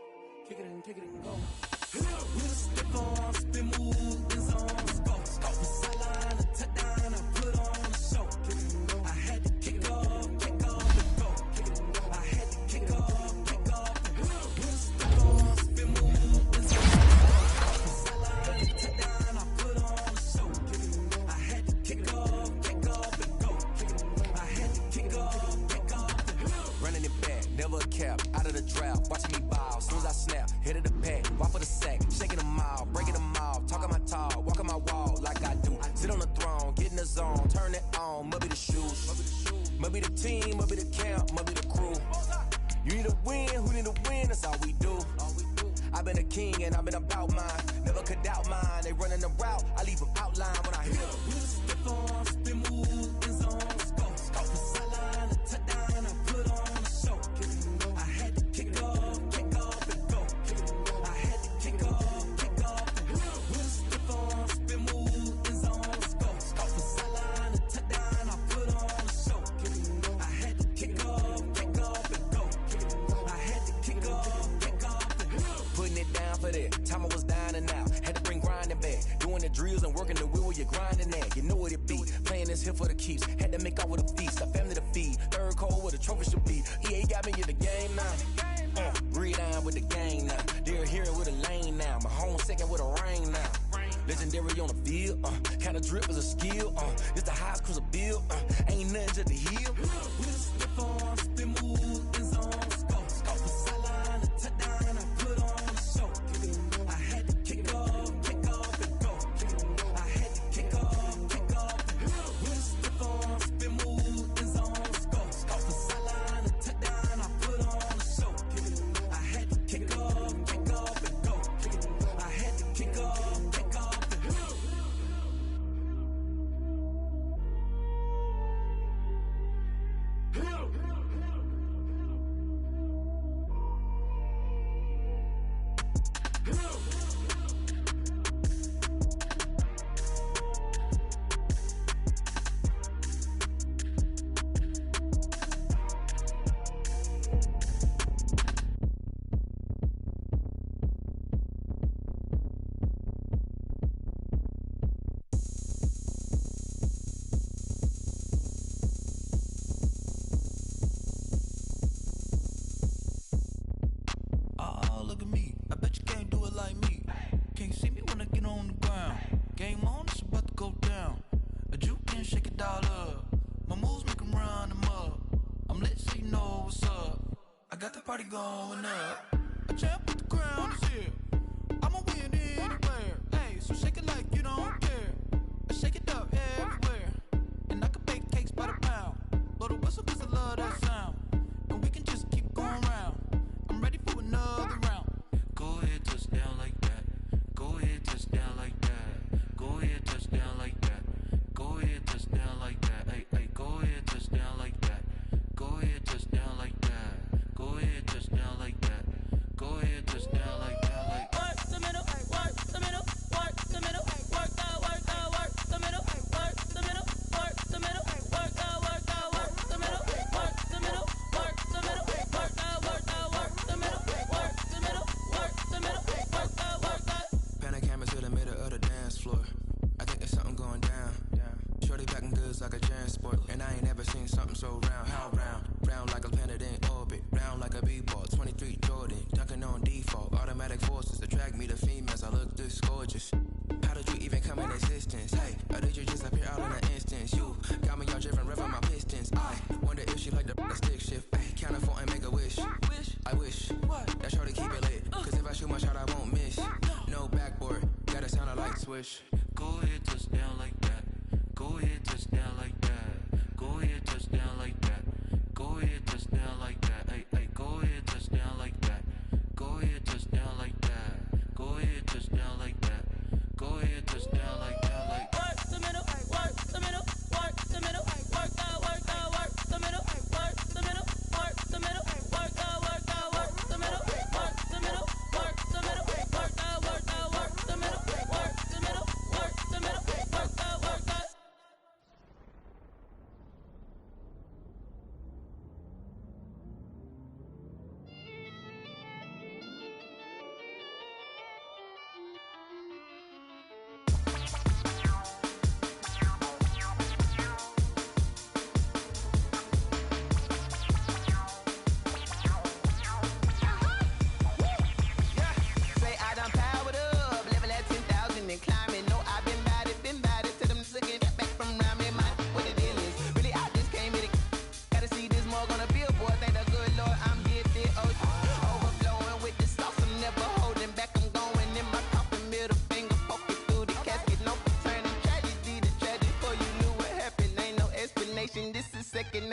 Kick it and kick it and go. With a stiff on, spin move, in zones, go. The sideline, a touchdown, I put on a show. I had to kick off, and go. I had to kick off, and go. With a stiff on, spin move, in zones, go. The sideline, a touchdown, I put on a show. I had to kick off, and go. I had to kick off, and go. Running it back, never a cap, out of the draft, watching me ball, soon as I snap, hit of the pack, walk for the sack, shaking them all, breaking them off, talking my talk, walking my wall like I do, sit on the throne, get in the zone, turn it on, must be the shoes, must be the team, must be the camp, must be the crew, you need a win, who need a win, that's all we do, I've been a king and I've been about mine, never could doubt mine, they running the route, I leave them outline when I hit them. With a stiff on, spin move, in zones, go. The sideline, a touchdown, I put on a show. I had to kick off, and go. I had to kick off, and go. With a stiff on, spin move, in zones, go. The sideline, a touchdown, I put on a show. I had to kick off, and go. I had to kick off, and go. Putting it down for that, time I was down and out, had to bring grinding back, doing the drills and working the wheel where you're grinding at, you know what it be, playing this here for the keeps, had to make out with a feast, a family to feed, third cold where the trophy should be, EA got me in the game now, breathe down with the game now, they're here with a lane now, my home second with a rain now, legendary on the field, kind of drip is a skill, it's the highest cruiser bill, ain't nothing to the heel. With a stiff on, spin move, in zones, go. The sideline, a touchdown, I put on a show. I had to kick off, and go. I had to kick off, and go. With a stiff on, spin move, in zones, go. The sideline, a touchdown, I put on a show. I had to kick off, and go. I had to kick off, and go. Look at me, I bet you can't do it like me. Can't see me when I get on the ground. Game on, it's about to go down. A juke and shake it all up. My moves make them run them up. I'm lit so you know what's up. I got the party going up. A champ with the crown is here. I'ma win anywhere. Hey, so shake it like you don't care. I shake it up everywhere. And I can bake cakes by the pound. Blow the whistle cause I love that sound. And we can just keep going round. I'm ready for another round. Go ahead, touch down like that. Go ahead, touch down like that. Go ahead, touch down like that. Go ahead, touch down like that. Hey, hey, go ahead, touch down like that. Go ahead, touch down like that. Go ahead, touch down like that. Go ahead, touch down like that. Like work the middle, work the middle, work the middle, work the middle, work the middle, work the middle, work the middle, work the middle, work the middle, work the middle, work the middle, work the middle, work the Pan the camera to the middle of the dance floor. I think there's something going down. Shorty backing goods like a transport, and I ain't never seen something so round. How round? Round like a planet in orbit, round like a b-ball. 23 Jordan, dunking on default. Automatic forces attract me to females. I look this gorgeous. How did you even come in existence? Hey, or did you just appear out in an instance? You got me all driven, revving my pistons. I wonder if she like the stick shift. Hey, count a 4 and make a wish. I wish that shorty keep it lit. Cause if I shoot my shot, I won't miss. No backboard, gotta sound a light switch. Go ahead, touch down like that. Go ahead, touch down like that. Go ahead, touch down like that.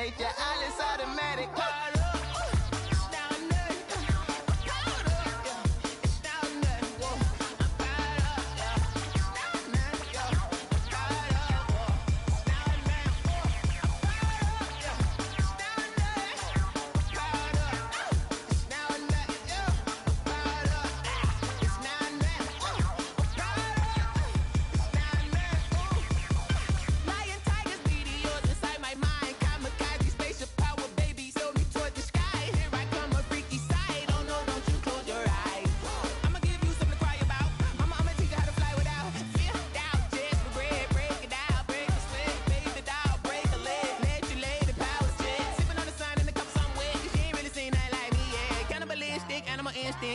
nature, all is automatic.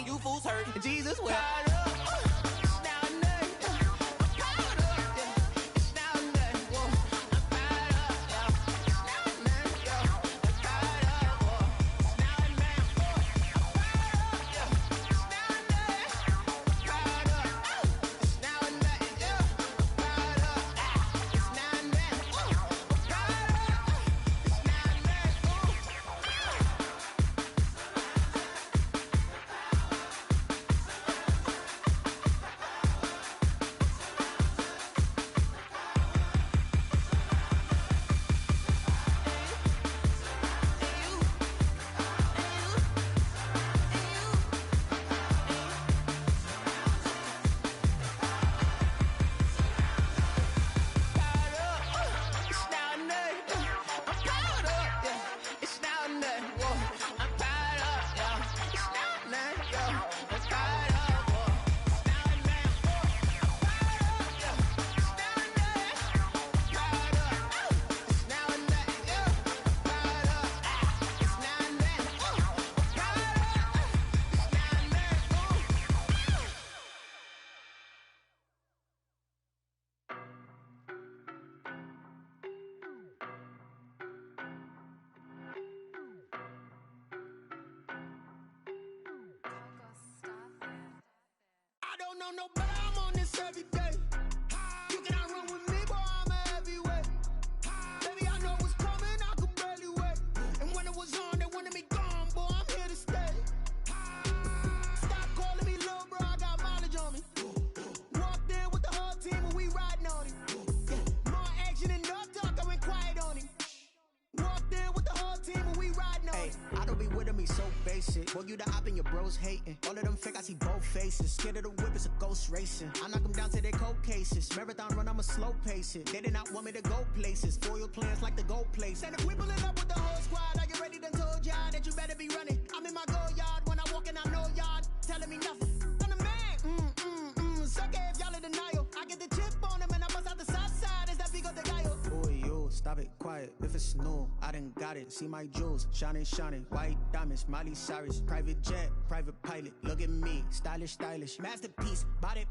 You fools hurt. Jesus will. No, but I'm on this every day. You cannot run with me, boy, I'm a heavyweight. Baby, I know what's coming, I could barely wait. And when it was on, they wanted me gone, boy, I'm here to stay. Stop calling me little bro, I got mileage on me. Walked in with the whole team and we riding on him. Yeah, more action and no talk, I went quiet on him. Walked in with the whole team and we riding on him. I don't be with me so basic. Boy, you the op and your bros hating. All of them fake, I see both faces. Scared of the whip, it's a ghost racing. I knock them down to their cold cases. Marathon run, I'ma slow pace it. They did not want me to go places. Foil plans like the gold place. And if we pulling up with the whole squad, I already done told y'all that you better be running. I'm in my go yard. When I walk in, I know y'all telling me nothing. I'm the man. Sucker if y'all in denial. I get the chip on him and I bust out the south side. Is that Vigo de Gallo? Boy, you stop it, quiet. If it's new, I done got it. See my jewels, shining, shining. White diamonds, Miley Cyrus. Private jet, private pilot. Look at me, stylish, stylish. Masterpiece, body,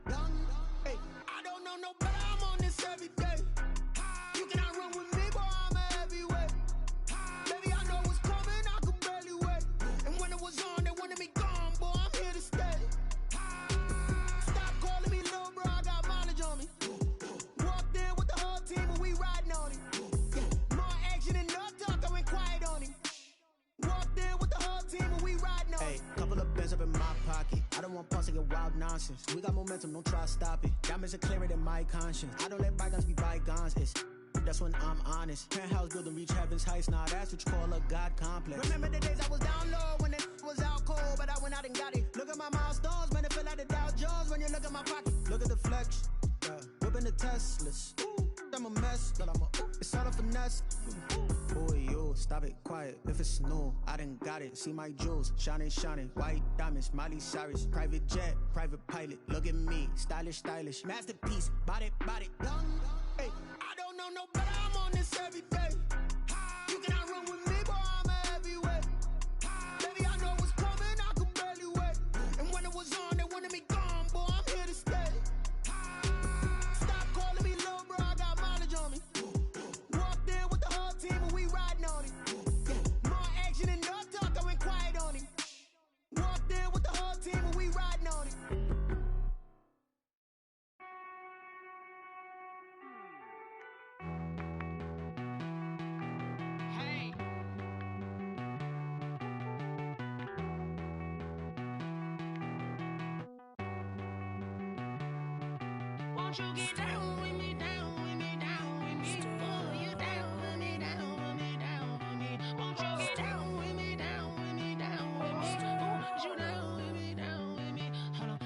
young. Hey, I don't know no better. I'm on this every day. You cannot run with me, boy, I'm a heavyweight. Baby, I know what's coming, I could barely wait. And when it was on, they wanted me gone, boy, I'm here to stay. Stop calling me little bro, I got mileage on me. Walked in with the whole team and we riding on him. Yeah, more action and no talk, I went quiet on him. Walked in with the whole team and we riding on him. Hey, couple of bands up in my pocket. I don't want pause to get wild nonsense. We got momentum, don't try to stop it. Diamonds are clearer than my conscience. I don't let bygones be bygones. That's when I'm honest. Penthouse building reach heaven's heights. Now that's what you call a God complex. Remember the days I was down low when it was out cold, but I went out and got it. Look at my milestones, man, it feel like the Dow Jones when you look at my pocket. Look at the flex, whipping the Teslas. I'm a mess, but it's all a finesse. Boy, you stop it, quiet. If it's new, I done got it. See my jewels, shining, shining. White diamonds, Miley Cyrus. Private jet, private pilot. Look at me, stylish, stylish. Masterpiece, body, young. Hey, I don't know no better. I'm on this every day. You cannot run with me, boy, I'm a heavyweight. Baby, I know what's coming, I could barely wait. And when it was on, they wanted me gone, boy, I'm here to stay. Stop calling me little bro, I got mileage on me. Walked in with the whole team and we riding on him. Yeah, more action and no talk, I went quiet on him. Walked in with the whole team and we riding on him. Won't you get down with me, down with me, down with me? Oh, you down with me, down with me, down with me. Won't you get down with me, down with me, down with me? Oh, you down with me, down with me? Hold on.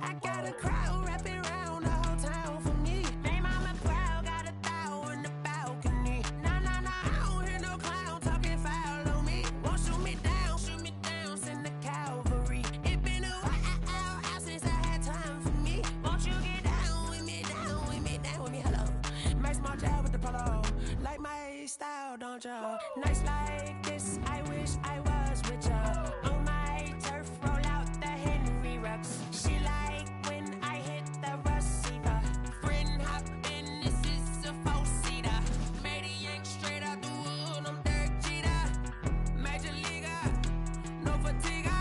I got a crowd wrapping around the whole town for me. They mama proud, got a thou in the balcony. Nah, nah, nah, I don't hear no clown talking foul on me. Won't shoot me down, send the cavalry. It been a while since I had time for me. Won't you get down with me, down with me, down with me? Hello, my small job with the polo. Like my style, don't ya? Nights like this, I wish I was with ya. On my turf, roll out the Henry Rux. She like when I hit the receiver. Friend hop in, this is a four-seater. Made a yank straight out the wood, I'm Derek Jeter. Major leaguer, no fatigue.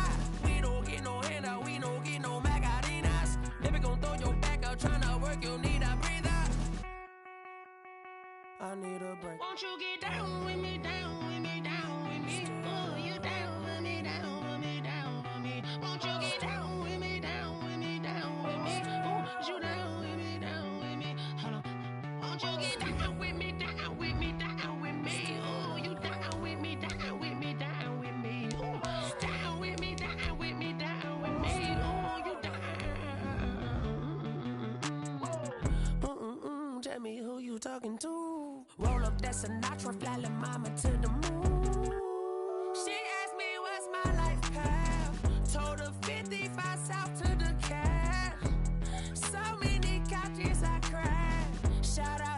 We don't get no handout, we don't get no Magarinas. Baby gon' throw your back out, tryna work, you need a breather. I need a break. Won't you get down with me, down with me, down with me? Oh, you down with me, down with me, down with me? Won't you get down with me, down with me, down with me? Oh, you down with me, down with me? Hold on. Won't you get down with me, down with me, down with me? Oh, you down with me, down with me, down with me? Oh, down with me, down with me, down with me? Oh, you down. Tell me who you talking to. Roll up that Sinatra, fly la mama to the moon. She asked me what's my life path. Told her 55 south to the cat. So many couches I cried. Shout out